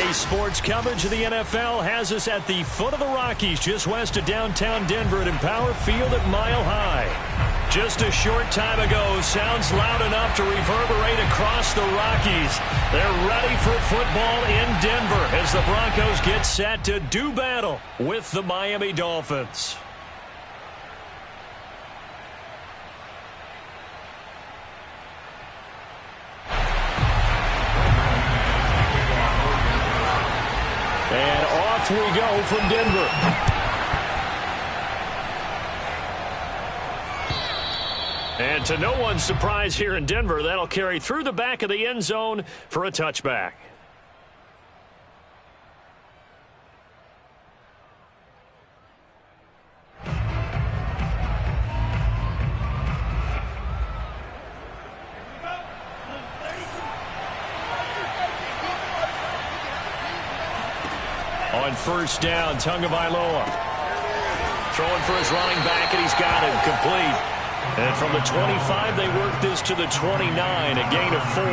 Today's sports coverage of the NFL has us at the foot of the Rockies, just west of downtown Denver at Empower Field at Mile High. Just a short time ago, sounds loud enough to reverberate across the Rockies. They're ready for football in Denver as the Broncos get set to do battle with the Miami Dolphins. And off we go from Denver. And to no one's surprise here in Denver, that'll carry through the back of the end zone for a touchback. On first down, Tagovailoa throwing for his running back, and he's got him complete. And from the 25, they work this to the 29, a gain of 4.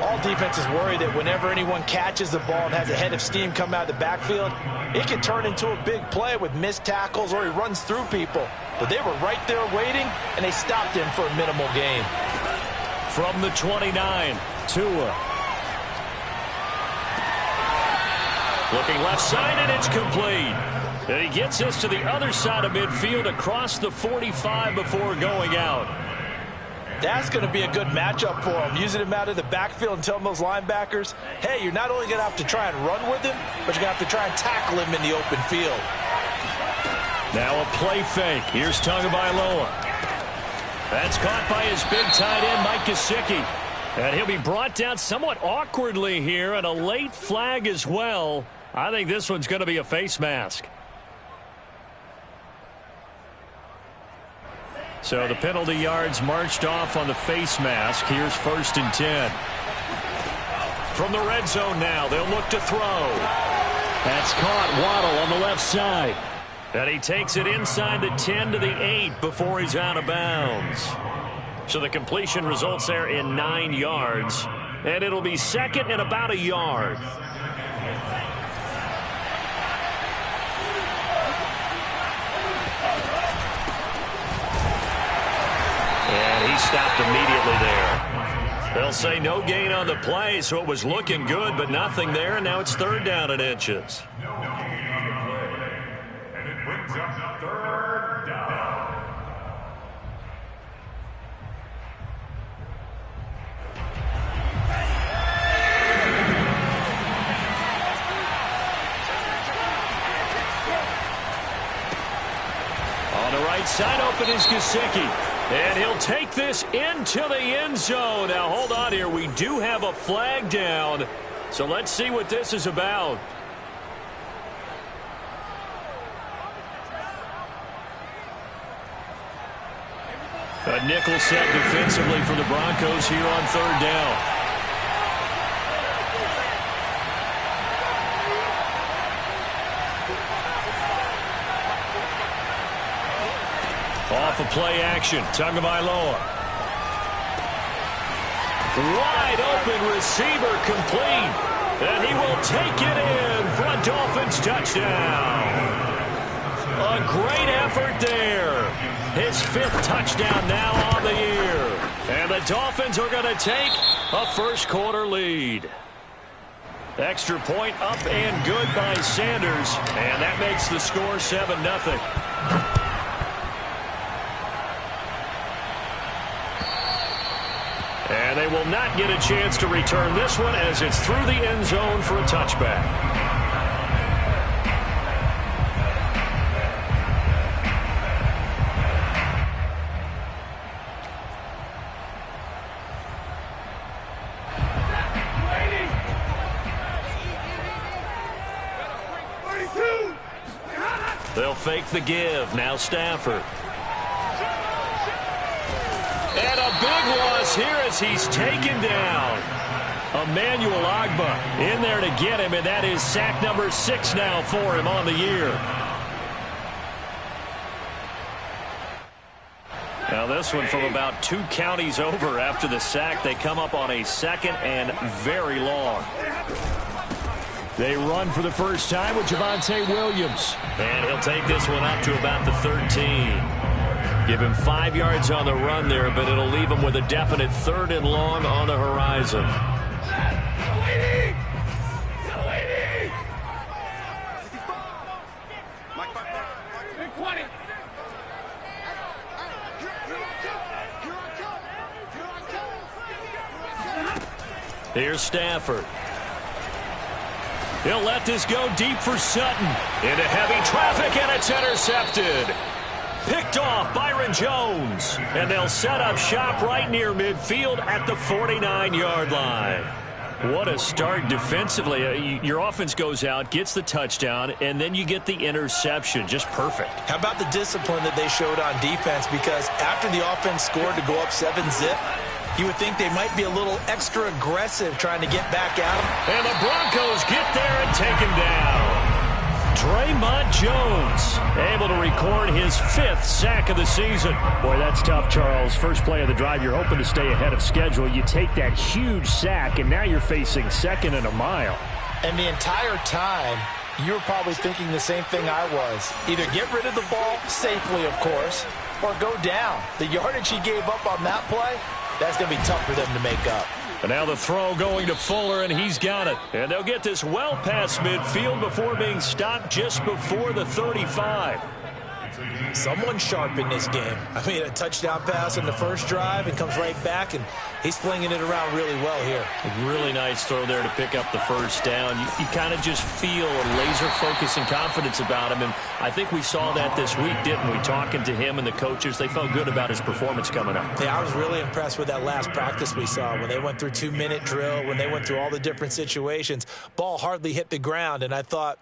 All defenses worry that whenever anyone catches the ball and has a head of steam come out of the backfield, it can turn into a big play with missed tackles or he runs through people. But they were right there waiting, and they stopped him for a minimal gain. From the 29, Tua. Looking left side, and it's complete. And he gets this to the other side of midfield across the 45 before going out. That's going to be a good matchup for him, using him out of the backfield and telling those linebackers, hey, you're not only going to have to try and run with him, but you're going to have to try and tackle him in the open field. Now a play fake. Here's Tagovailoa. That's caught by his big tight end, Mike Gesicki. And he'll be brought down somewhat awkwardly here, and a late flag as well. I think this one's going to be a face mask. So the penalty yards marched off on the face mask. Here's 1st and 10. From the red zone now, they'll look to throw. That's caught. Waddle on the left side. And he takes it inside the 10 to the 8 before he's out of bounds. So the completion results there in 9 yards. And it'll be second and about a yard. And he stopped immediately there. They'll say no gain on the play, so it was looking good, but nothing there, and now it's 3rd down and inches. And it brings up 3rd down. On the right side, open is Gesicki. And he'll take this into the end zone. Now, hold on here. We do have a flag down. So let's see what this is about. A nickel set defensively for the Broncos here on 3rd down. Off of play action, Tagovailoa. Wide open receiver complete. And he will take it in for a Dolphins touchdown. A great effort there. His 5th touchdown now on the year. And the Dolphins are going to take a first-quarter lead. Extra point up and good by Sanders. And that makes the score 7-0. And they will not get a chance to return this one as it's through the end zone for a touchback. They'll fake the give. Now Stafford. And a big loss here as he's taken down. Emmanuel Ogbah in there to get him, and that is sack number 6 now for him on the year. Now this one from about 2 counties over after the sack. They come up on a 2nd and very long. They run for the first time with Javonte Williams. And he'll take this one up to about the 13. Give him 5 yards on the run there, but it'll leave him with a definite 3rd and long on the horizon. Here's Stafford. He'll let this go deep for Sutton. Into heavy traffic, and it's intercepted. Picked off Byron Jones. And they'll set up shop right near midfield at the 49-yard line. What a start defensively. Your offense goes out, gets the touchdown, and then you get the interception. Just perfect. How about the discipline that they showed on defense? Because after the offense scored to go up 7-zip, you would think they might be a little extra aggressive trying to get back at him. And the Broncos get there and take him down. Draymond Jones able to record his 5th sack of the season. Boy, that's tough, Charles. First play of the drive, you're hoping to stay ahead of schedule. You take that huge sack, and now you're facing 2nd and a mile. And the entire time, you were probably thinking the same thing I was. Either get rid of the ball, safely, of course, or go down. The yardage he gave up on that play, that's going to be tough for them to make up. And now the throw going to Fuller, and he's got it. And they'll get this well past midfield before being stopped just before the 35. Someone sharp in this game. I mean, a touchdown pass in the first drive and comes right back, and he's flinging it around really well here. A really nice throw there to pick up the first down. You kind of just feel a laser focus and confidence about him, and I think we saw that this week, didn't we? Talking to him and the coaches, they felt good about his performance coming up. Yeah, I was really impressed with that last practice we saw when they went through 2-minute drill, when they went through all the different situations. Ball hardly hit the ground, and I thought,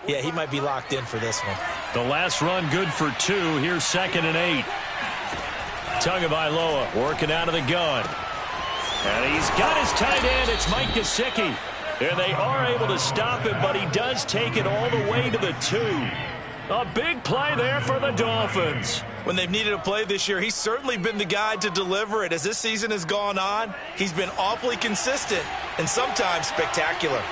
yeah, he might be locked in for this one. The last run good for 2. Here's 2nd and 8. Tagovailoa working out of the gun. And he's got his tight end. It's Mike Gesicki. And they are able to stop him, but he does take it all the way to the 2. A big play there for the Dolphins. When they've needed a play this year, he's certainly been the guy to deliver it. As this season has gone on, he's been awfully consistent and sometimes spectacular.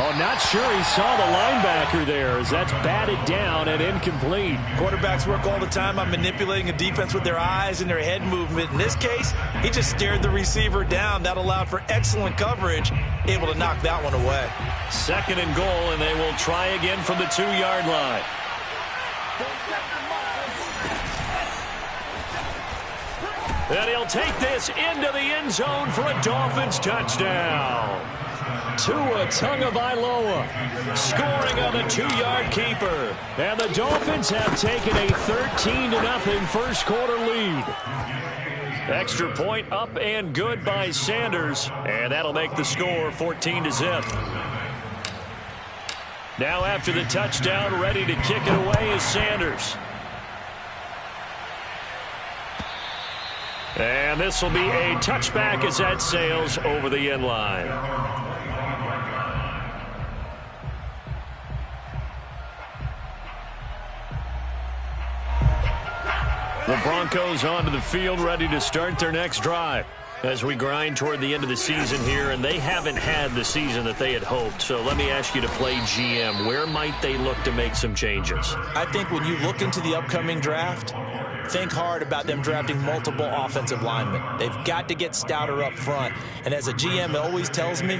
Oh, not sure he saw the linebacker there as that's batted down and incomplete. Quarterbacks work all the time on manipulating a defense with their eyes and their head movement. In this case, he just stared the receiver down. That allowed for excellent coverage, able to knock that one away. 2nd and goal, and they will try again from the 2-yard line. And he'll take this into the end zone for a Dolphins touchdown. Tua Tagovailoa scoring on the 2-yard keeper. And the Dolphins have taken a 13-0 first quarter lead. Extra point up and good by Sanders. And that'll make the score 14-0. Now after the touchdown, ready to kick it away is Sanders. And this will be a touchback as that sails over the end line. The Broncos onto the field, ready to start their next drive as we grind toward the end of the season here, and they haven't had the season that they had hoped. So let me ask you to play GM. Where might they look to make some changes? I think when you look into the upcoming draft, think hard about them drafting multiple offensive linemen. They've got to get stouter up front. And as a GM, it always tells me,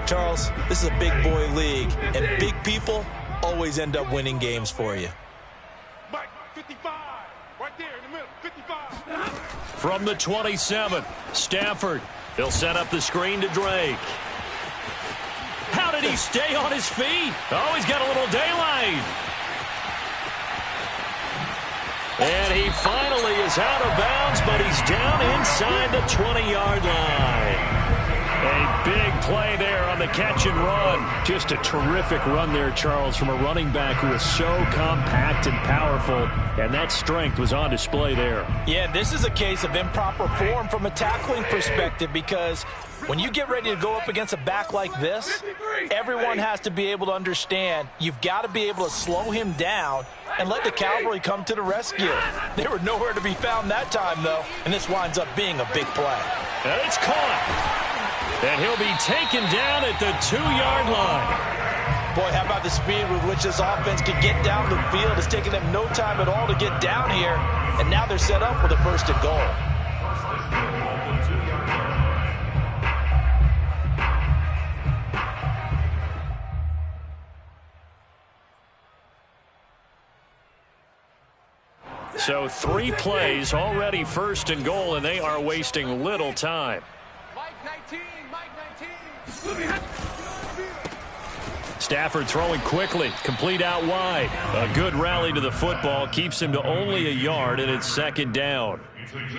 Charles, this is a big boy league, and big people always end up winning games for you. Mike, 55. Right there in the middle, 55. From the 27, Stafford. He'll set up the screen to Drake. How did he stay on his feet? Oh, he's got a little daylight. And he finally is out of bounds, but he's down inside the 20-yard line. A big play there on the catch and run. Just a terrific run there, Charles, from a running back who is so compact and powerful, and that strength was on display there. Yeah, this is a case of improper form from a tackling perspective, because when you get ready to go up against a back like this, everyone has to be able to understand you've got to be able to slow him down and let the cavalry come to the rescue. They were nowhere to be found that time, though, and this winds up being a big play. And it's caught. And he'll be taken down at the 2-yard line. Boy, how about the speed with which this offense could get down the field? It's taken them no time at all to get down here. And now they're set up with a 1st and goal. So 3 plays already 1st and goal, and they are wasting little time. Mike 19, Mike 19. Stafford throwing quickly, complete out wide. A good rally to the football keeps him to only a yard, and it's 2nd down.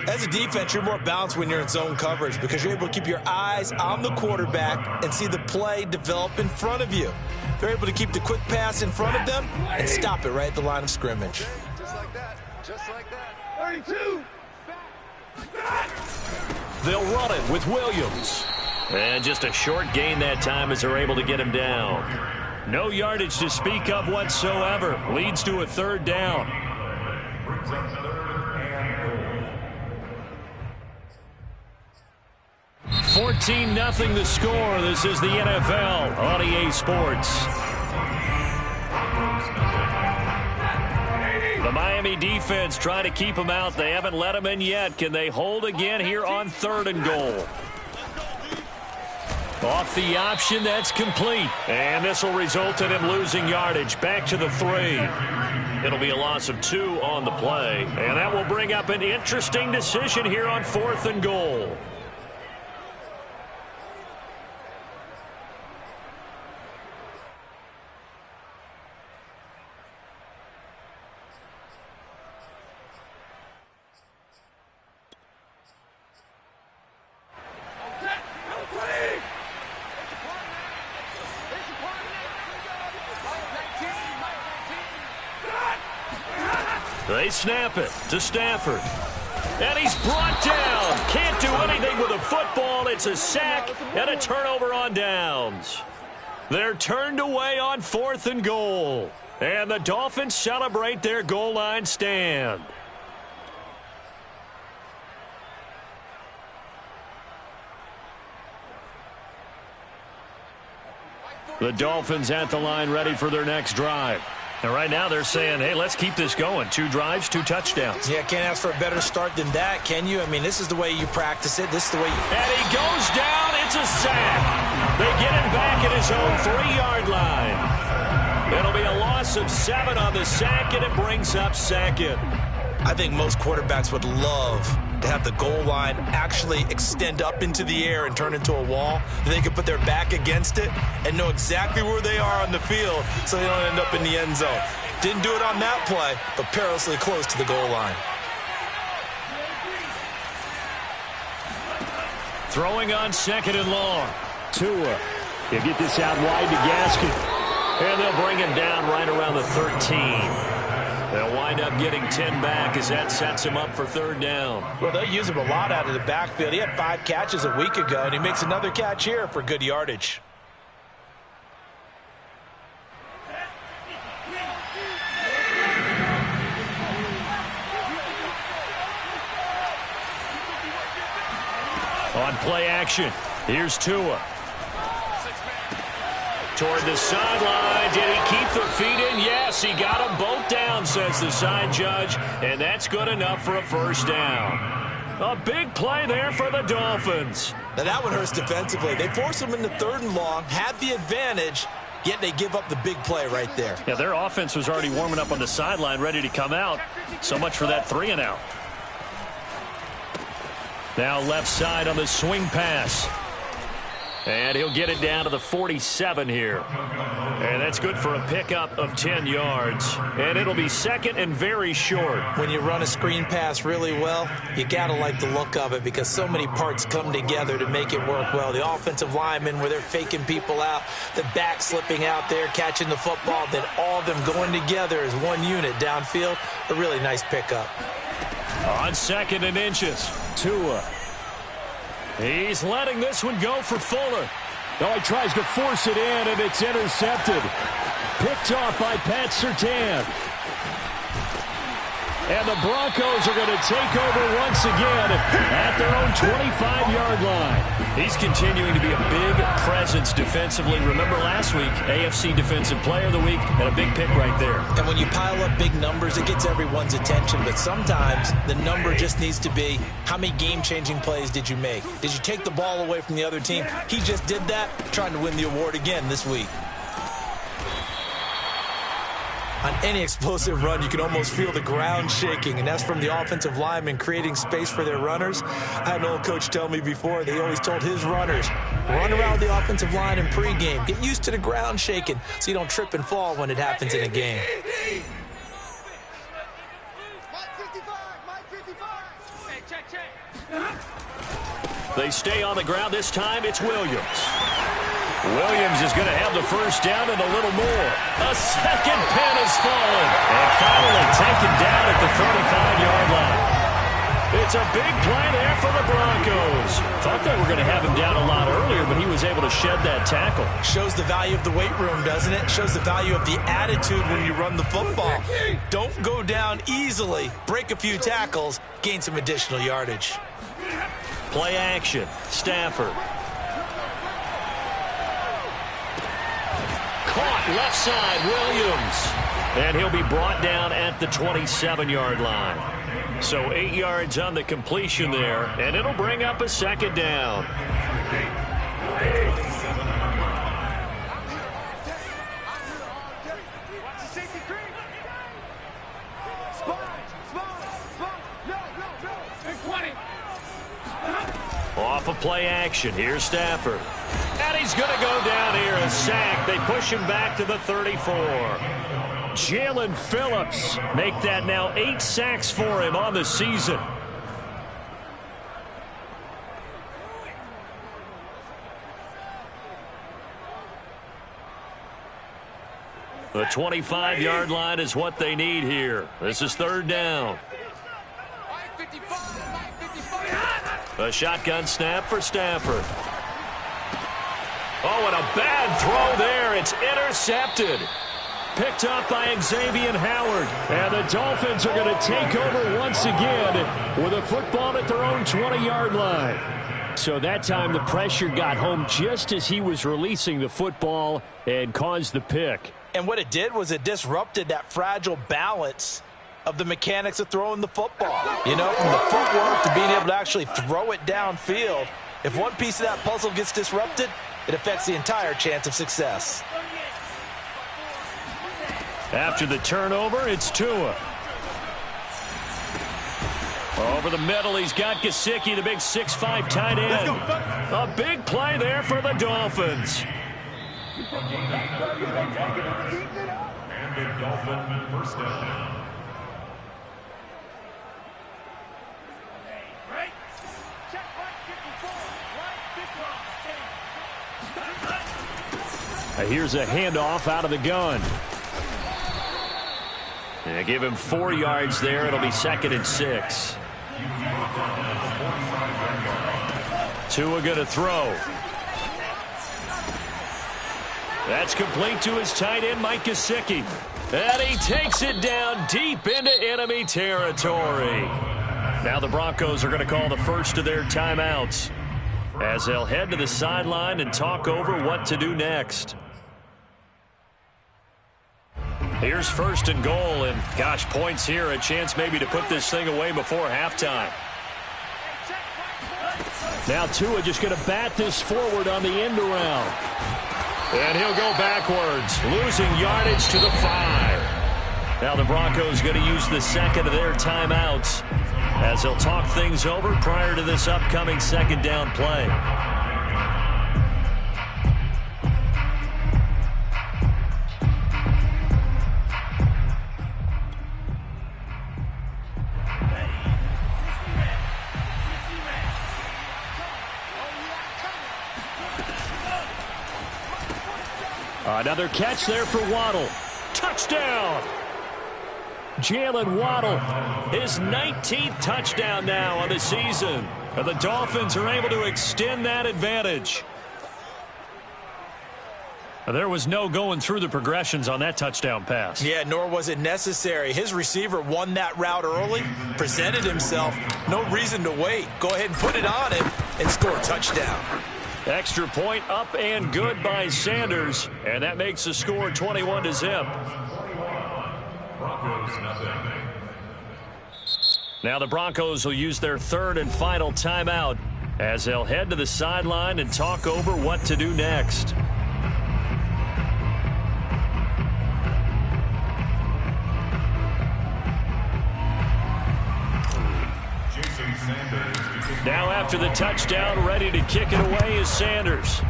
As a defense, you're more balanced when you're in zone coverage because you're able to keep your eyes on the quarterback and see the play develop in front of you. They're able to keep the quick pass in front of them and stop it right at the line of scrimmage. Just like that. Just like that. 32. They'll run it with Williams. And just a short gain that time as they're able to get him down. No yardage to speak of whatsoever. Leads to a 3rd down. 14-0 the score. This is the NFL on EA Sports. The Miami defense trying to keep them out. They haven't let them in yet. Can they hold again here on 3rd and goal? Off the option, that's complete. And this will result in him losing yardage. Back to the 3. It'll be a loss of 2 on the play. And that will bring up an interesting decision here on 4th and goal. They snap it to Stafford. And he's brought down. Can't do anything with a football. It's a sack and a turnover on downs. They're turned away on 4th and goal. And the Dolphins celebrate their goal line stand. The Dolphins at the line ready for their next drive. And right now they're saying, hey, let's keep this going. 2 drives, 2 touchdowns. Yeah, can't ask for a better start than that, can you? I mean, this is the way you practice it. This is the way you... And he goes down. It's a sack. They get him back at his own 3-yard line. It'll be a loss of 7 on the sack, and it brings up 2nd. I think most quarterbacks would love to have the goal line actually extend up into the air and turn into a wall. They can put their back against it and know exactly where they are on the field so they don't end up in the end zone. Didn't do it on that play, but perilously close to the goal line. Throwing on 2nd and long. Tua. He'll get this out wide to Gaskin. And they'll bring him down right around the 13. They'll wind up getting 10 back as that sets him up for 3rd down. Well, they'll use him a lot out of the backfield. He had 5 catches a week ago, and he makes another catch here for good yardage. On play action, here's Tua. Toward the sideline. Did he keep the feet in? Yes, he got them both down, says the side judge. And that's good enough for a 1st down. A big play there for the Dolphins. Now that one hurts defensively. They force him into 3rd and long, had the advantage, yet they give up the big play right there. Yeah, their offense was already warming up on the sideline, ready to come out. So much for that 3 and out. Now left side on the swing pass. And he'll get it down to the 47 here. And that's good for a pickup of 10 yards. And it'll be 2nd and very short. When you run a screen pass really well, you got to like the look of it because so many parts come together to make it work well. The offensive linemen where they're faking people out, the back slipping out there, catching the football, then all of them going together as one unit downfield. A really nice pickup. On 2nd and inches, Tua. He's letting this one go for Fuller. Oh, he tries to force it in, and it's intercepted. Picked off by Pat Surtain. And the Broncos are going to take over once again at their own 25-yard line. He's continuing to be a big presence defensively. Remember last week, AFC Defensive Player of the Week, and a big pick right there. And when you pile up big numbers, it gets everyone's attention. But sometimes the number just needs to be, how many game-changing plays did you make? Did you take the ball away from the other team? He just did that, trying to win the award again this week. On any explosive run, you can almost feel the ground shaking, and that's from the offensive linemen creating space for their runners. I had an old coach tell me before, they always told his runners, run around the offensive line in pregame. Get used to the ground shaking so you don't trip and fall when it happens in a game. They stay on the ground. This time it's Williams. Williams is going to have the first down and a little more. A second pin has fallen. And finally taken down at the 35-yard line. It's a big play there for the Broncos. Thought they were going to have him down a lot earlier, but he was able to shed that tackle. Shows the value of the weight room, doesn't it? Shows the value of the attitude when you run the football. Don't go down easily. Break a few tackles. Gain some additional yardage. Play action. Stafford. Caught left side, Williams. And he'll be brought down at the 27-yard line. So 8 yards on the completion there, and it'll bring up a second down. Off of play action. Here's Stafford. And he's going to go down here, a sack. They push him back to the 34. Jalen Phillips make that now 8 sacks for him on the season. The 25-yard line is what they need here. This is third down. A shotgun snap for Stafford. Oh, and a bad throw there. It's intercepted. Picked up by Xavier Howard. And the Dolphins are going to take over once again with a football at their own 20-yard line. So that time the pressure got home just as he was releasing the football and caused the pick. And what it did was it disrupted that fragile balance of the mechanics of throwing the football. You know, from the footwork to being able to actually throw it downfield. If one piece of that puzzle gets disrupted, it affects the entire chance of success. After the turnover, it's Tua. Over the middle, he's got Gesicki, the big 6'5" tight end. A big play there for the Dolphins. And the Dolphin first down. Here's a handoff out of the gun. And give him 4 yards there. It'll be 2nd and 6. Tua going to throw. That's complete to his tight end, Mike Gesicki. And he takes it down deep into enemy territory. Now the Broncos are going to call the first of their timeouts as they'll head to the sideline and talk over what to do next. Here's 1st and goal, and gosh, points here, a chance maybe to put this thing away before halftime. Now Tua just going to bat this forward on the end around. And he'll go backwards, losing yardage to the 5. Now the Broncos going to use the second of their timeouts as they'll talk things over prior to this upcoming second down play. Another catch there for Waddle. Touchdown! Jalen Waddle, his 19th touchdown now on the season. And the Dolphins are able to extend that advantage. There was no going through the progressions on that touchdown pass. Yeah, nor was it necessary. His receiver won that route early, presented himself. No reason to wait. Go ahead and put it on him and score a touchdown. Extra point up and good by Sanders. And that makes the score 21-0. Now the Broncos will use their third and final timeout as they'll head to the sideline and talk over what to do next. Now after the touchdown, ready to kick it away is Sanders.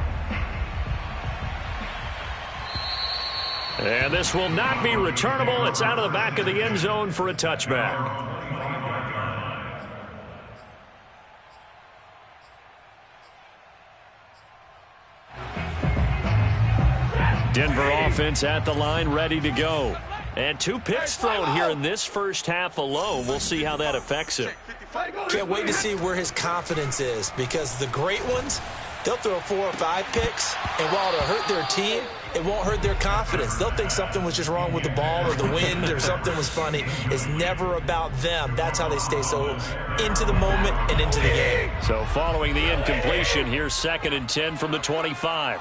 And this will not be returnable. It's out of the back of the end zone for a touchback. Denver offense at the line, ready to go. And 2 picks thrown here in this first half alone. We'll see how that affects him. Can't wait to see where his confidence is, because the great ones, they'll throw 4 or 5 picks, and while it'll hurt their team, it won't hurt their confidence. They'll think something was just wrong with the ball or the wind or something was funny. It's never about them. That's how they stay so into the moment and into the game. So following the incompletion, here's 2nd and 10 from the 25.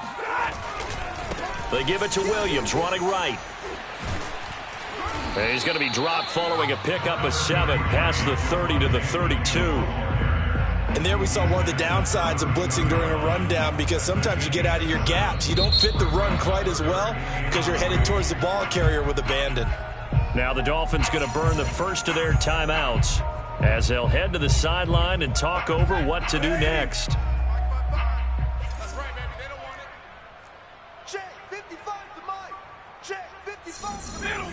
They give it to Williams, running right. And he's going to be dropped following a pickup of 7 past the 30 to the 32. And there we saw one of the downsides of blitzing during a rundown, because sometimes you get out of your gaps. You don't fit the run quite as well because you're headed towards the ball carrier with abandon. Now the Dolphins going to burn the first of their timeouts as they'll head to the sideline and talk over what to do next. That's right, baby. They don't want it. Check 55 to Mike. Check 55 to middle.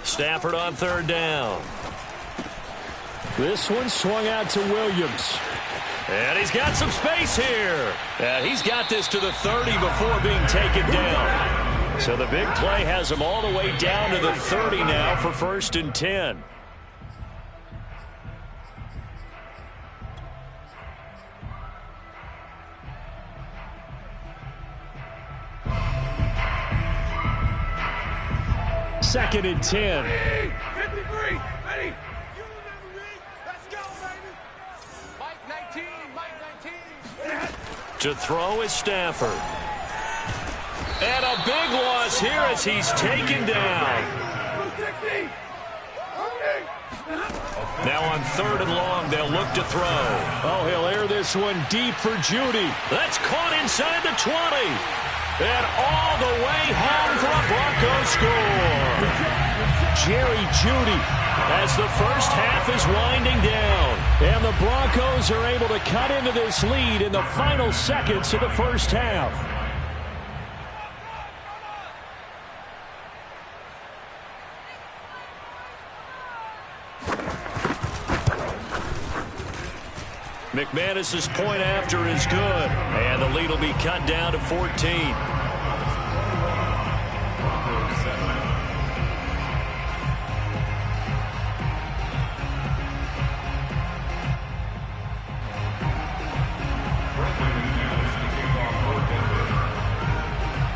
Stafford on 3rd down. This one swung out to Williams. And he's got some space here. And he's got this to the 30 before being taken down. So the big play has him all the way down to the 30 now for 1st and 10. Second and 10. 53, ready. Let's go, baby. Mike 19. To throw is Stafford. And a big loss here as he's taken down. Now on 3rd and long, they'll look to throw. Oh, he'll air this one deep for Jeudy. That's caught inside the 20. And all the way home for a Broncos score. Jerry Jeudy as the first half is winding down. And the Broncos are able to cut into this lead in the final seconds of the first half. McManus's point after is good, and the lead will be cut down to 14.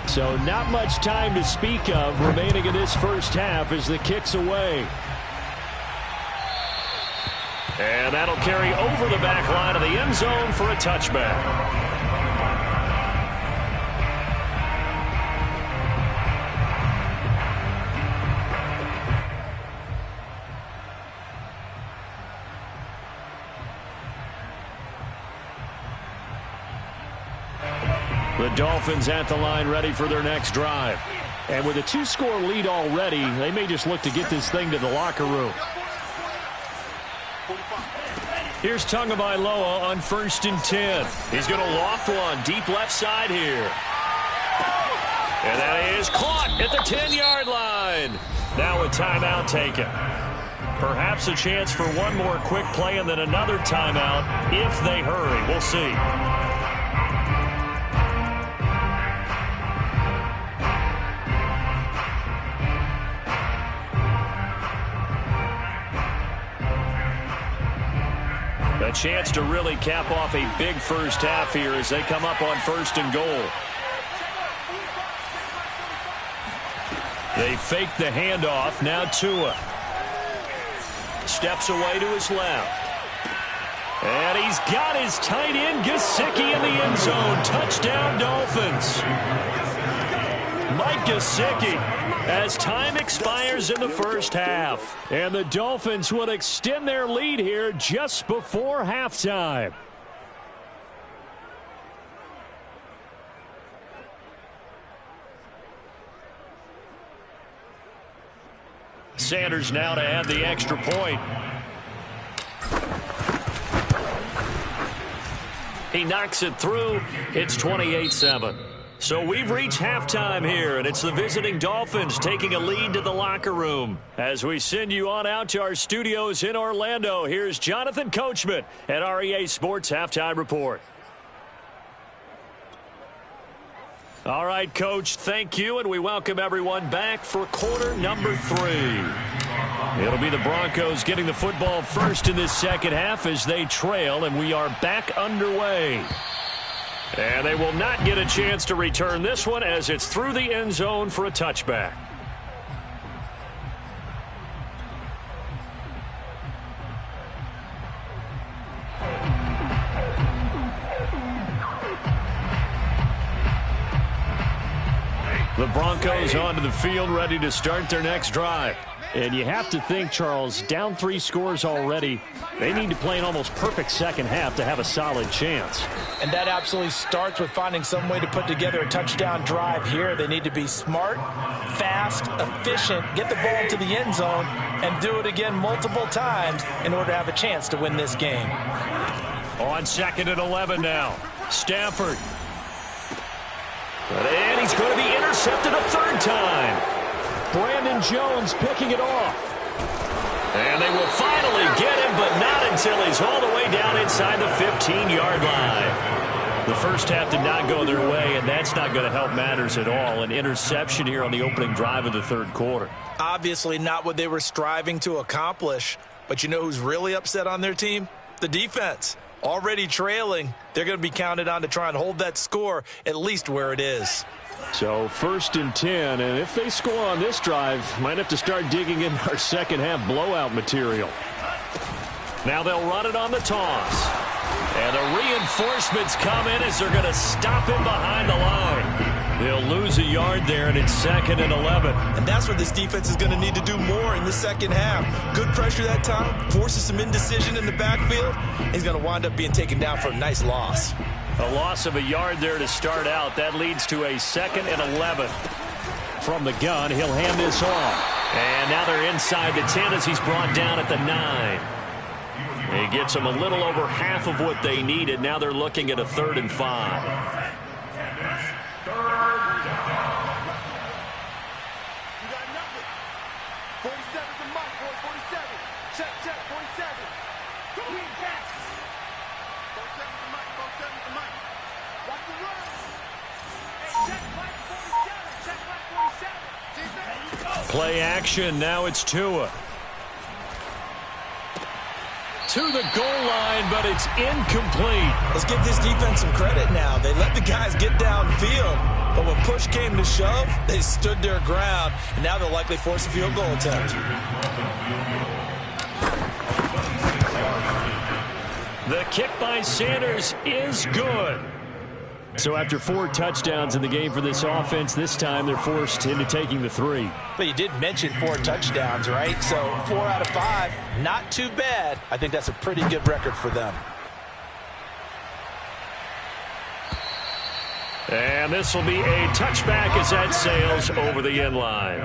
So not much time to speak of remaining in this first half as the kick's away. And that'll carry over the back line of the end zone for a touchback. The Dolphins at the line ready for their next drive. And with a 2-score lead already, they may just look to get this thing to the locker room. Here's Tagovailoa on 1st and 10. He's going to loft one deep left side here. And that is caught at the 10-yard line. Now a timeout taken. Perhaps a chance for one more quick play and then another timeout if they hurry. We'll see. A chance to really cap off a big first half here as they come up on 1st and goal. They fake the handoff. Now Tua steps away to his left. And he's got his tight end Gesicki in the end zone. Touchdown, Dolphins. Mike Gesicki as time expires in the first half. And the Dolphins will extend their lead here just before halftime. Sanders now to add the extra point. He knocks it through. It's 28-7. So we've reached halftime here, and it's the visiting Dolphins taking a lead to the locker room. As we send you on out to our studios in Orlando, here's Jonathan Coachman at REA Sports Halftime Report. All right, Coach, thank you, and we welcome everyone back for quarter number 3. It'll be the Broncos getting the football first in this second half as they trail, and we are back underway. And they will not get a chance to return this one as it's through the end zone for a touchback. The Broncos onto the field, ready to start their next drive. And you have to think, Charles, down 3 scores already. They need to play an almost perfect second half to have a solid chance. And that absolutely starts with finding some way to put together a touchdown drive here. They need to be smart, fast, efficient, get the ball to the end zone, and do it again multiple times in order to have a chance to win this game. On 2nd and 11 now. Stafford. And he's going to be intercepted a 3rd time. Brandon Jones picking it off. And they will finally get him, but not until he's all the way down inside the 15-yard line. The first half did not go their way, and that's not going to help matters at all. An interception here on the opening drive of the 3rd quarter. Obviously not what they were striving to accomplish. But you know who's really upset on their team? The defense. Already trailing, they're going to be counted on to try and hold that score at least where it is. So 1st and 10, and if they score on this drive, might have to start digging in our second half blowout material. Now they'll run it on the toss. And the reinforcements come in as they're going to stop him behind the line. They'll lose a yard there, and it's 2nd and 11. And that's what this defense is going to need to do more in the second half. Good pressure that time, forces some indecision in the backfield. He's going to wind up being taken down for a nice loss. A loss of a yard there to start out. That leads to a 2nd and 11. From the gun, he'll hand this off. And now they're inside the 10 as he's brought down at the 9. He gets them a little over half of what they needed. Now they're looking at a 3rd and 5. Play action. Now it's Tua. To the goal line, but it's incomplete. Let's give this defense some credit now. They let the guys get downfield, but when push came to shove, they stood their ground, and now they'll likely force a field goal attempt. The kick by Sanders is good. So after 4 touchdowns in the game for this offense, this time they're forced into taking the 3. But you did mention 4 touchdowns, right? So 4 out of 5, not too bad. I think that's a pretty good record for them. And this will be a touchback as that sails over the end line.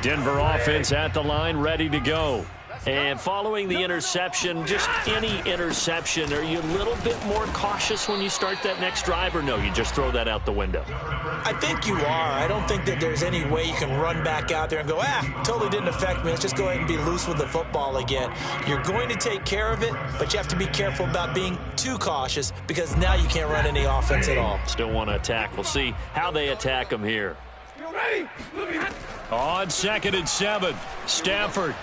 Denver offense at the line, ready to go. And following the interception, just any interception, are you a little bit more cautious when you start that next drive, or no, you just throw that out the window? I think you are. I don't think that there's any way you can run back out there and go, totally didn't affect me. Let's just go ahead and be loose with the football again. You're going to take care of it, but you have to be careful about being too cautious because now you can't run any offense at all. Still want to attack. We'll see how they attack them here. On 2nd and 7, Stafford.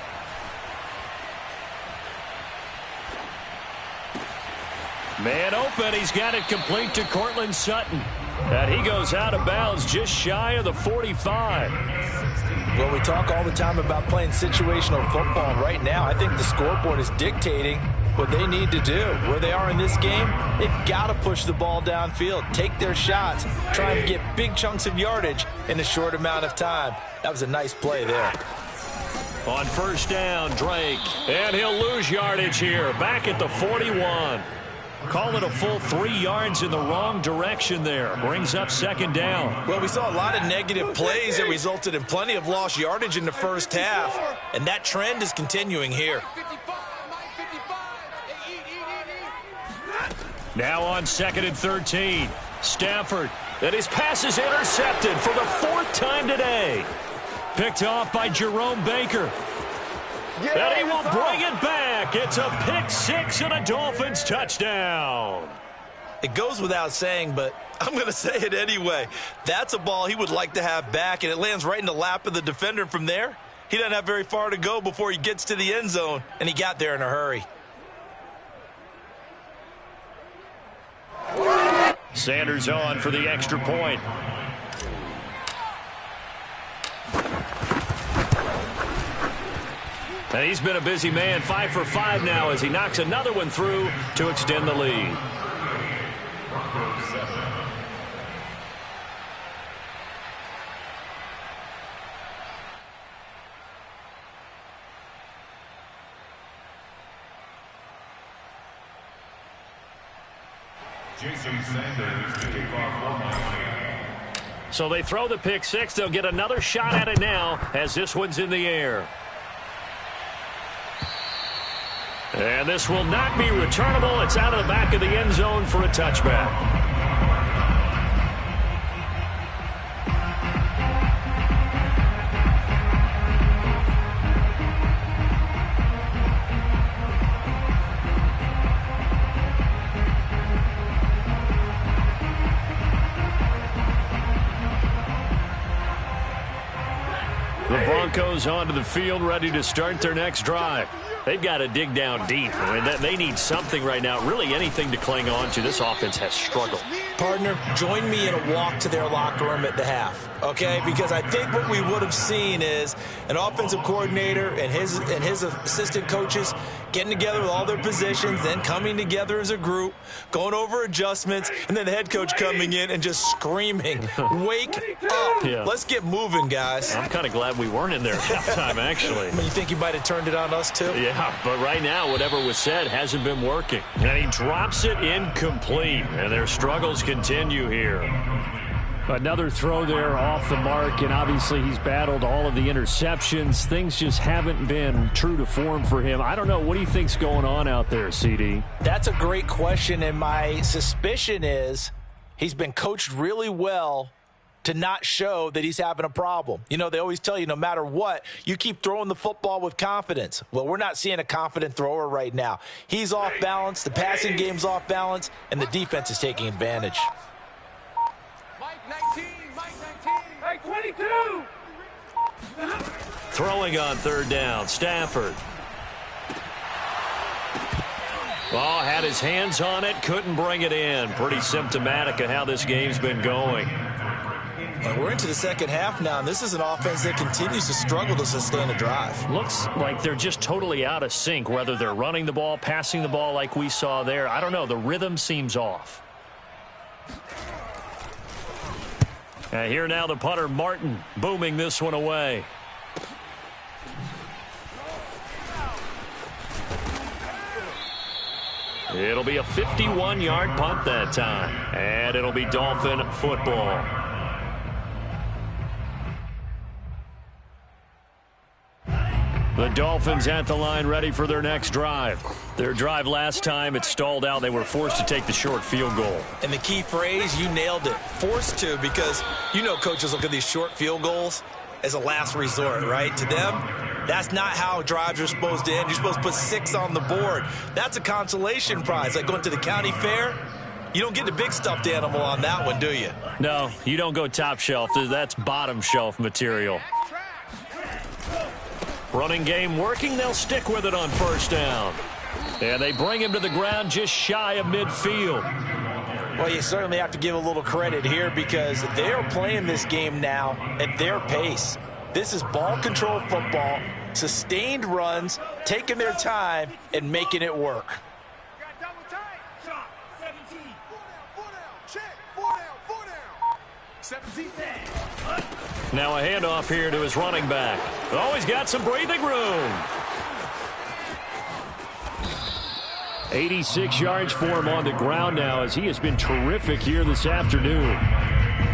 Man open. He's got it complete to Courtland Sutton. And he goes out of bounds just shy of the 45. Well, we talk all the time about playing situational football. And right now, I think the scoreboard is dictating what they need to do. Where they are in this game, they've got to push the ball downfield, take their shots, try and get big chunks of yardage in a short amount of time. That was a nice play there. On first down, Drake. And he'll lose yardage here. Back at the 41. Call it a full 3 yards in the wrong direction there. Brings up second down. Well, we saw a lot of negative plays that resulted in plenty of lost yardage in the first half. And that trend is continuing here. Now on 2nd and 13. Stafford. And his pass is intercepted for the 4th time today. Picked off by Jerome Baker. And he will bring it back. It's a pick 6 and a Dolphins touchdown. It goes without saying, but I'm going to say it anyway. That's a ball he would like to have back, and it lands right in the lap of the defender. From there, he doesn't have very far to go before he gets to the end zone, and he got there in a hurry. Sanders on for the extra point. And he's been a busy man, 5 for 5 now as he knocks another one through to extend the lead. Jason Sanders to kick off. So they throw the pick 6. They'll get another shot at it now as this one's in the air. And this will not be returnable. It's out of the back of the end zone for a touchback. The Broncos onto the field, ready to start their next drive. They've got to dig down deep. I mean, they need something right now, really anything to cling on to. This offense has struggled. Partner, join me in a walk to their locker room at the half, okay? Because I think what we would have seen is an offensive coordinator and his assistant coaches getting together with all their positions, then coming together as a group, going over adjustments, and then the head coach coming in and just screaming, wake up. Yeah. Let's get moving, guys. I'm kind of glad we weren't in there at halftime, actually. I mean, you think he might have turned it on us, too? Yeah, but right now, whatever was said hasn't been working. And he drops it incomplete, and their struggles continue here. Another throw there off the mark, and obviously he's battled all of the interceptions. Things just haven't been true to form for him. I don't know. What do you think's going on out there, CD? That's a great question, and my suspicion is he's been coached really well to not show that he's having a problem. You know, they always tell you no matter what, you keep throwing the football with confidence. Well, we're not seeing a confident thrower right now. He's off balance, the passing game's off balance, and the defense is taking advantage. Hey, 22! Throwing on third down, Stafford. Oh, had his hands on it, couldn't bring it in. Pretty symptomatic of how this game's been going. And we're into the second half now, and this is an offense that continues to struggle to sustain a drive. Looks like they're just totally out of sync, whether they're running the ball, passing the ball like we saw there. I don't know. The rhythm seems off. And here now the punter, Martin, booming this one away. It'll be a 51-yard punt that time, and it'll be Dolphin football. The Dolphins at the line ready for their next drive. Their drive last time, it stalled out. They were forced to take the short field goal. And the key phrase, you nailed it. Forced to, because you know coaches look at these short field goals as a last resort, right? To them, that's not how drives are supposed to end. You're supposed to put 6 on the board. That's a consolation prize. Like going to the county fair, you don't get the big stuffed animal on that one, do you? No, you don't go top shelf. That's bottom shelf material. Running game working. They'll stick with it on first down. And they bring him to the ground just shy of midfield. Well, you certainly have to give a little credit here because they are playing this game now at their pace. This is ball control football, sustained runs, taking their time, and making it work. Now a handoff here to his running back. Oh, he's got some breathing room. 86 yards for him on the ground now as he has been terrific here this afternoon.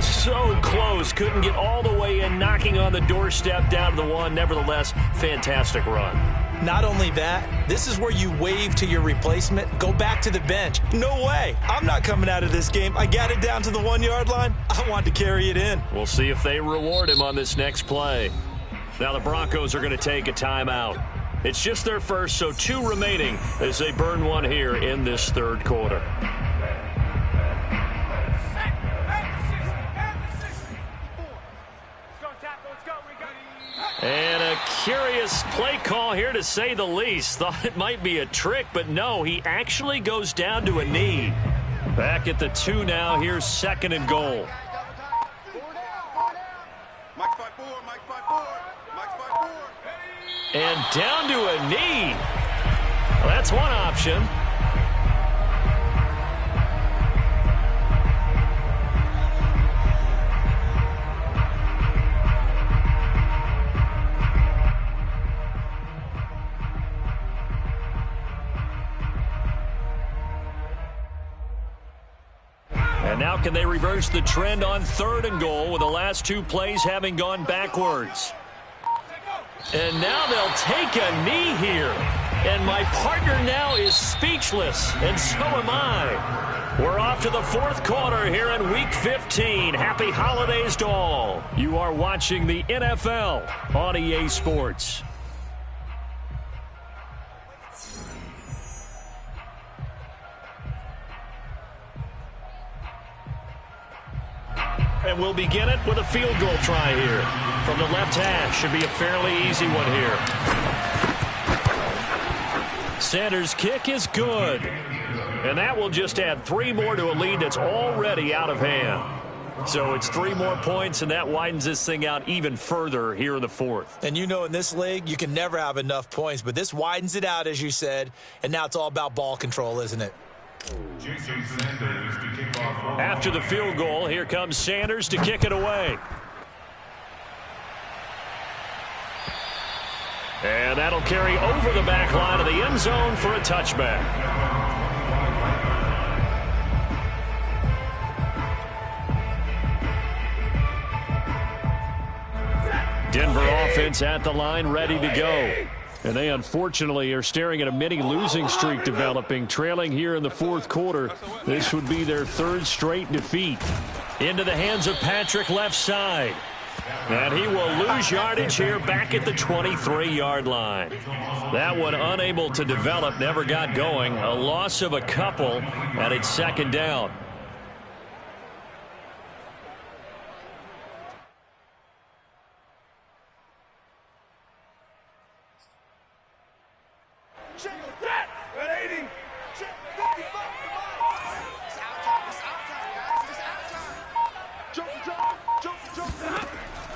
So close, couldn't get all the way in, knocking on the doorstep down to the one. Nevertheless, fantastic run. Not only that, this is where you wave to your replacement, go back to the bench. No way, I'm not coming out of this game. I got it down to the 1 yard line. I want to carry it in. We'll see if they reward him on this next play. Now the Broncos are going to take a timeout. It's just their first, so 2 remaining as they burn one here in this third quarter. And a curious play call here, to say the least. Thought it might be a trick, but no, he actually goes down to a knee. Back at the 2 now. Here's 2nd and goal. And down to a knee. Well, that's one option. And now can they reverse the trend on 3rd and goal with the last 2 plays having gone backwards? And now they'll take a knee here. And my partner now is speechless, and so am I. We're off to the 4th quarter here in Week 15. Happy holidays to all. You are watching the NFL on EA Sports. And we'll begin it with a field goal try here. From the left hash, should be a fairly easy one here. Sanders' kick is good. And that will just add 3 more to a lead that's already out of hand. So it's 3 more points, and that widens this thing out even further here in the 4th. And you know, in this league, you can never have enough points, but this widens it out, as you said, and now it's all about ball control, isn't it? Jason Sanders to kick off. After the field goal, here comes Sanders to kick it away. And that'll carry over the back line of the end zone for a touchback. Denver offense at the line, ready to go. And they unfortunately are staring at a mini losing streak developing, trailing here in the 4th quarter. This would be their 3rd straight defeat. Into the hands of Patrick left side. And he will lose yardage here back at the 23-yard line. That one unable to develop, never got going. A loss of a couple, and it's 2nd down.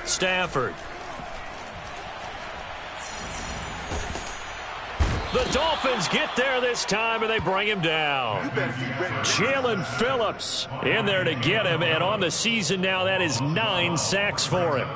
Stafford. The Dolphins get there this time, and they bring him down. Jalen Phillips in there to get him, and on the season now, that is 9 sacks for him.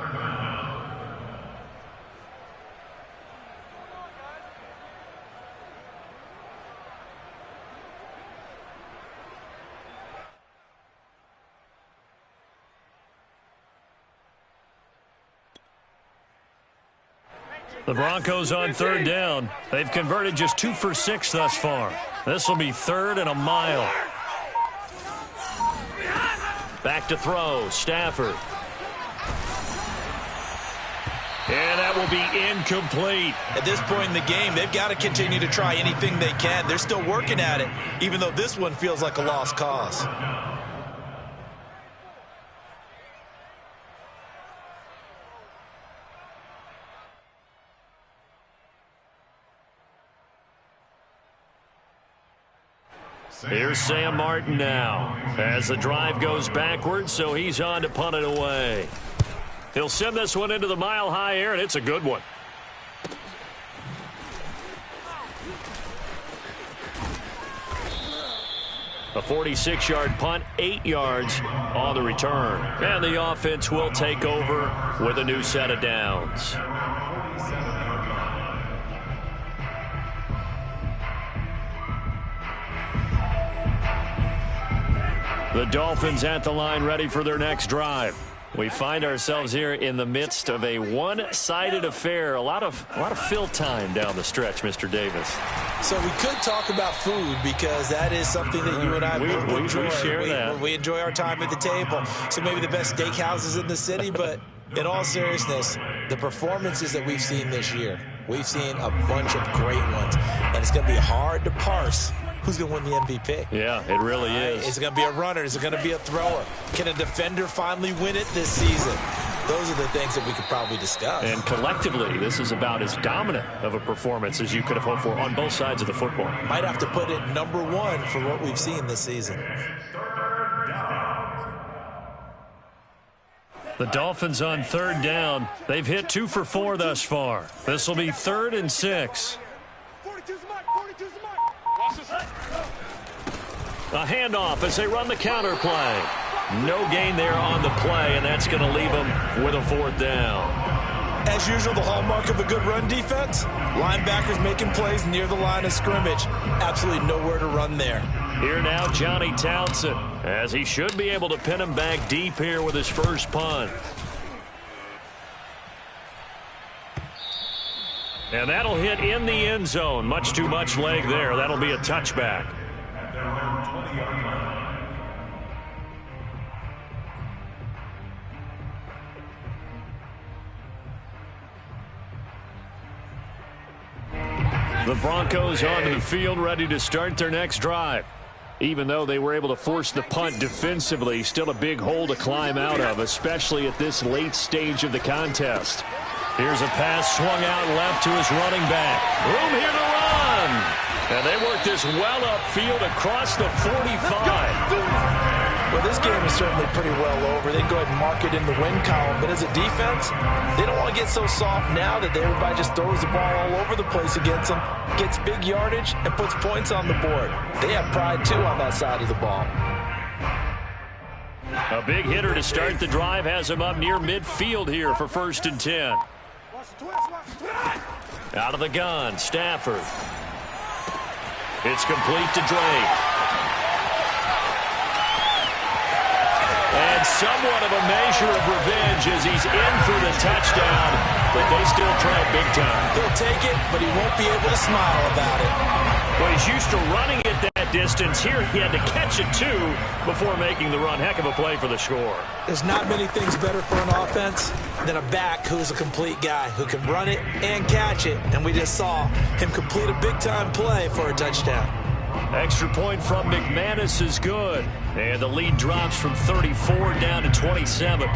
The Broncos on 3rd down. They've converted just 2 for 6 thus far. This will be 3rd and a mile. Back to throw. Stafford. And that will be incomplete. At this point in the game, they've got to continue to try anything they can. They're still working at it, even though this one feels like a lost cause. Here's Sam Martin now as the drive goes backwards, so he's on to punt it away. He'll send this one into the mile-high air, and it's a good one. A 46-yard punt, 8 yards on the return. And the offense will take over with a new set of downs. The Dolphins at the line ready for their next drive. We find ourselves here in the midst of a one-sided affair. A lot of fill time down the stretch, Mr. Davis. So we could talk about food because that is something that you and I enjoy. We share that. We enjoy our time at the table. So maybe the best steakhouses in the city, but in all seriousness, the performances that we've seen this year, we've seen a bunch of great ones. And it's going to be hard to parse who's going to win the MVP. Yeah, it really is. Is it going to be a runner? Is it going to be a thrower? Can a defender finally win it this season? Those are the things that we could probably discuss. And collectively, this is about as dominant of a performance as you could have hoped for on both sides of the football. Might have to put it number one for what we've seen this season. The Dolphins on third down. They've hit 2 for 4 thus far. This will be 3rd and 6. 42's Mike. 42's Mike. Watch this. A handoff as they run the counter play. No gain there on the play, and that's going to leave them with a 4th down. As usual, the hallmark of a good run defense, linebackers making plays near the line of scrimmage. Absolutely nowhere to run there. Here now, Johnny Townsend, as he should be able to pin him back deep here with his first punt. And that'll hit in the end zone. Much too much leg there. That'll be a touchback. The Broncos onto the field, ready to start their next drive. Even though they were able to force the punt defensively, still a big hole to climb out of, especially at this late stage of the contest. Here's a pass swung out left to his running back. Room here to run. And they work this well upfield across the 45. Well, this game is certainly pretty well over. They can go ahead and mark it in the win column. But as a defense, they don't want to get so soft now that everybody just throws the ball all over the place against them, gets big yardage, and puts points on the board. They have pride, too, on that side of the ball. A big hitter to start the drive has him up near midfield here for 1st and 10. Out of the gun, Stafford. It's complete to Drake. And somewhat of a measure of revenge as he's in for the touchdown, but they still try it big time. He'll take it, but he won't be able to smile about it. Well, he's used to running it that distance. Here he had to catch it, too, before making the run. Heck of a play for the score. There's not many things better for an offense than a back who's a complete guy who can run it and catch it. And we just saw him complete a big-time play for a touchdown. Extra point from McManus is good. And the lead drops from 34 down to 27.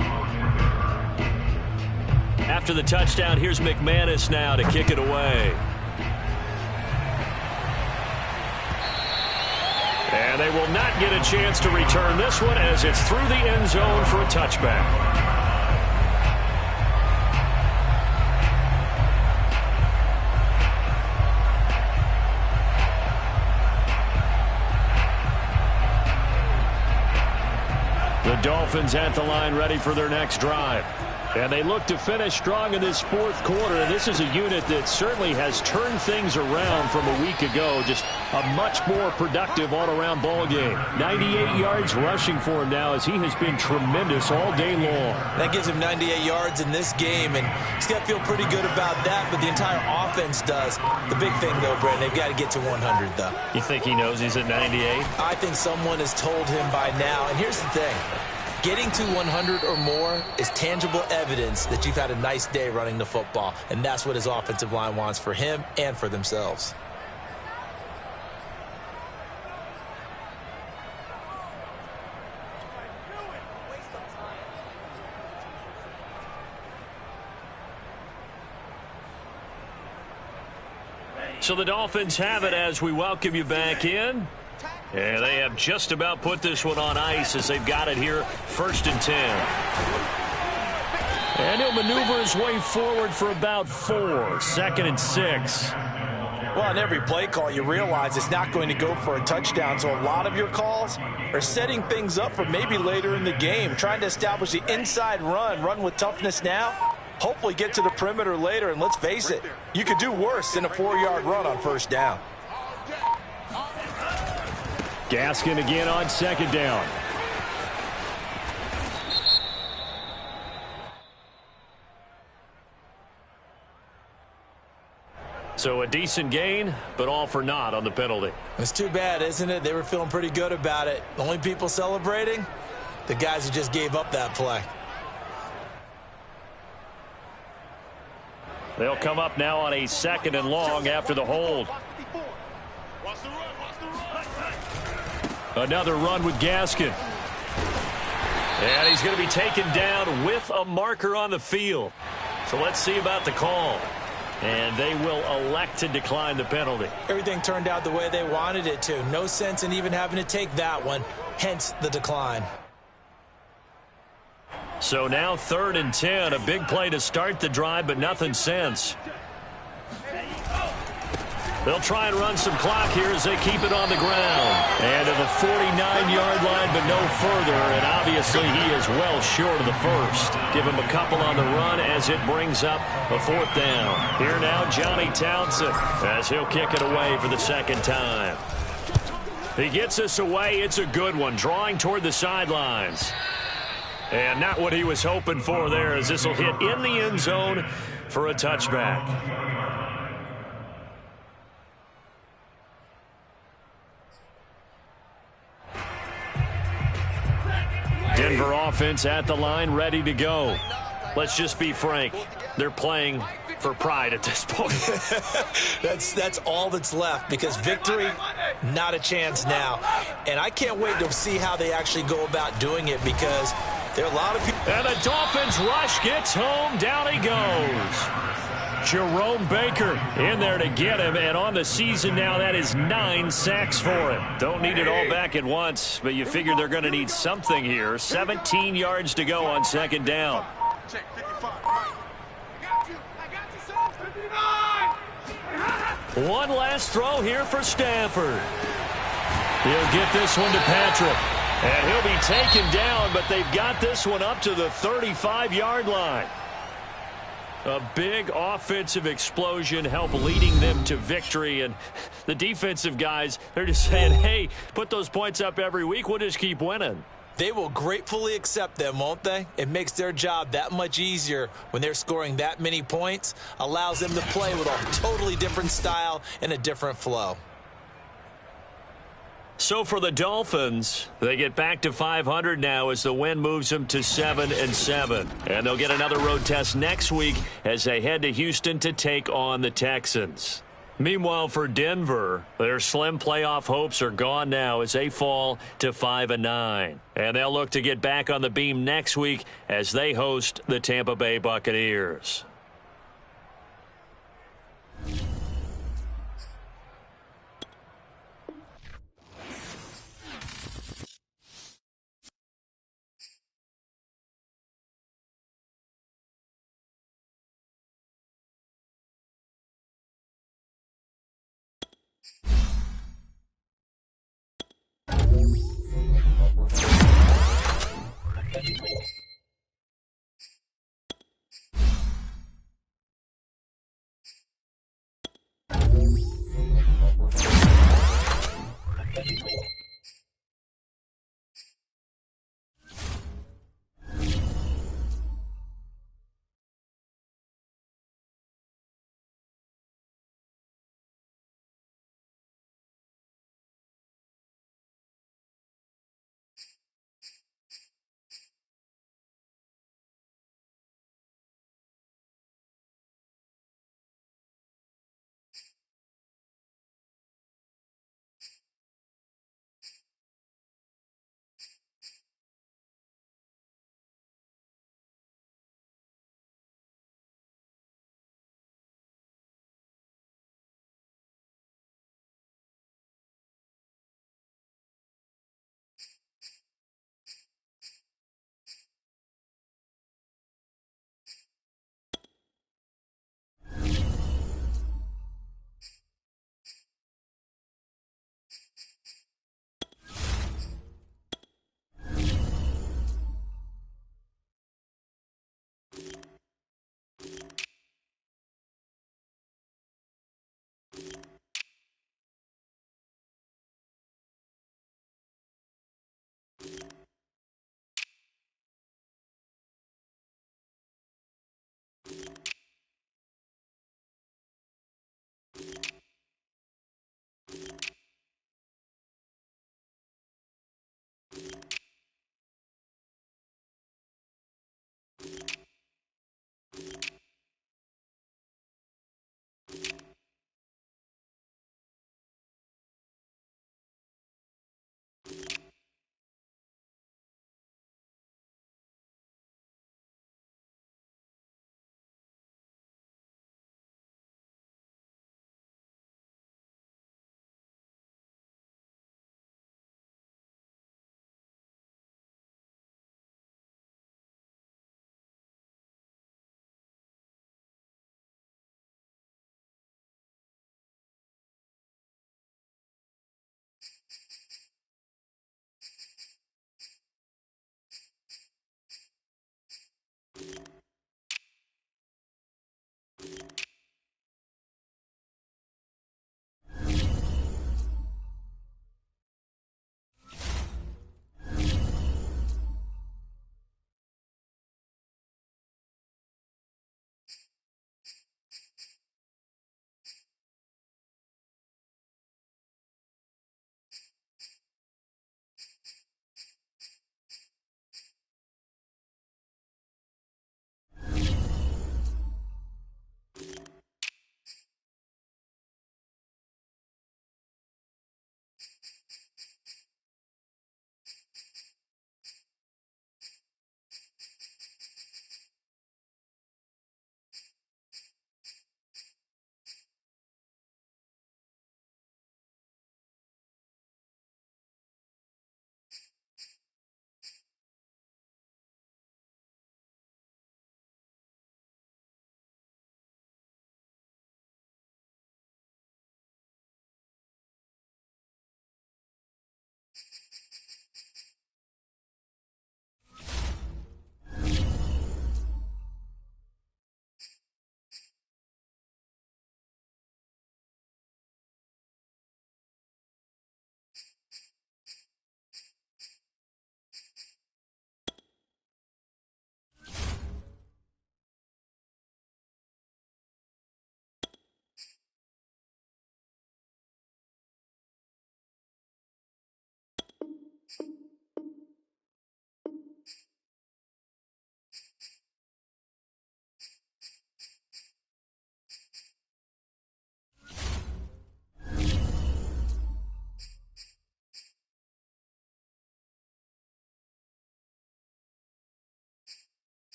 After the touchdown, here's McManus now to kick it away. And they will not get a chance to return this one as it's through the end zone for a touchback. The Dolphins at the line ready for their next drive. And they look to finish strong in this 4th quarter. This is a unit that certainly has turned things around from a week ago. Just a much more productive all-around ball game. 98 yards rushing for him now as he has been tremendous all day long. That gives him 98 yards in this game, and he's got to feel pretty good about that, but the entire offense does. The big thing, though, Brandon, they've got to get to 100, though. You think he knows he's at 98? I think someone has told him by now, and here's the thing. Getting to 100 or more is tangible evidence that you've had a nice day running the football, and that's what his offensive line wants for him and for themselves. So the Dolphins have it as we welcome you back in. And they have just about put this one on ice as they've got it here, 1st and 10. And he'll maneuver his way forward for about 4, 2nd and 6. Well, in every play call, you realize it's not going to go for a touchdown, so a lot of your calls are setting things up for maybe later in the game, trying to establish the inside run with toughness now, hopefully get to the perimeter later, and let's face it, you could do worse than a 4-yard run on 1st down. Gaskin again on 2nd down. So a decent gain, but all for naught on the penalty. It's too bad, isn't it? They were feeling pretty good about it. The only people celebrating, the guys who just gave up that play. They'll come up now on a 2nd and long after the hold. Another run with Gaskin. And he's going to be taken down with a marker on the field. So let's see about the call. And they will elect to decline the penalty. Everything turned out the way they wanted it to. No sense in even having to take that one, hence the decline. So now 3rd and 10, a big play to start the drive, but nothing since. They'll try and run some clock here as they keep it on the ground. And to the 49-yard line, but no further. And obviously he is well short of the 1st. Give him a couple on the run as it brings up a 4th down. Here now, Johnny Townsend, as he'll kick it away for the 2nd time. He gets us away. It's a good one, drawing toward the sidelines. And not what he was hoping for there, as this will hit in the end zone for a touchback. Denver offense at the line, ready to go. Let's just be frank. They're playing for pride at this point. That's all that's left, because victory, not a chance now. And I can't wait to see how they actually go about doing it, because there are a lot of people. And the Dolphins rush gets home. Down he goes. Jerome Baker in there to get him, and on the season now, that is 9 sacks for him. Don't need it all back at once, but you figure they're going to need something here. 17 yards to go on 2nd down. One last throw here for Stafford. He'll get this one to Patrick, and he'll be taken down, but they've got this one up to the 35-yard line. A big offensive explosion helped leading them to victory. And the defensive guys, they're just saying, hey, put those points up every week. We'll just keep winning. They will gratefully accept them, won't they? It makes their job that much easier when they're scoring that many points. Allows them to play with a totally different style and a different flow. So for the Dolphins, they get back to 500 now as the win moves them to 7-7. And they'll get another road test next week as they head to Houston to take on the Texans. Meanwhile, for Denver, their slim playoff hopes are gone now as they fall to 5-9. And they'll look to get back on the beam next week as they host the Tampa Bay Buccaneers.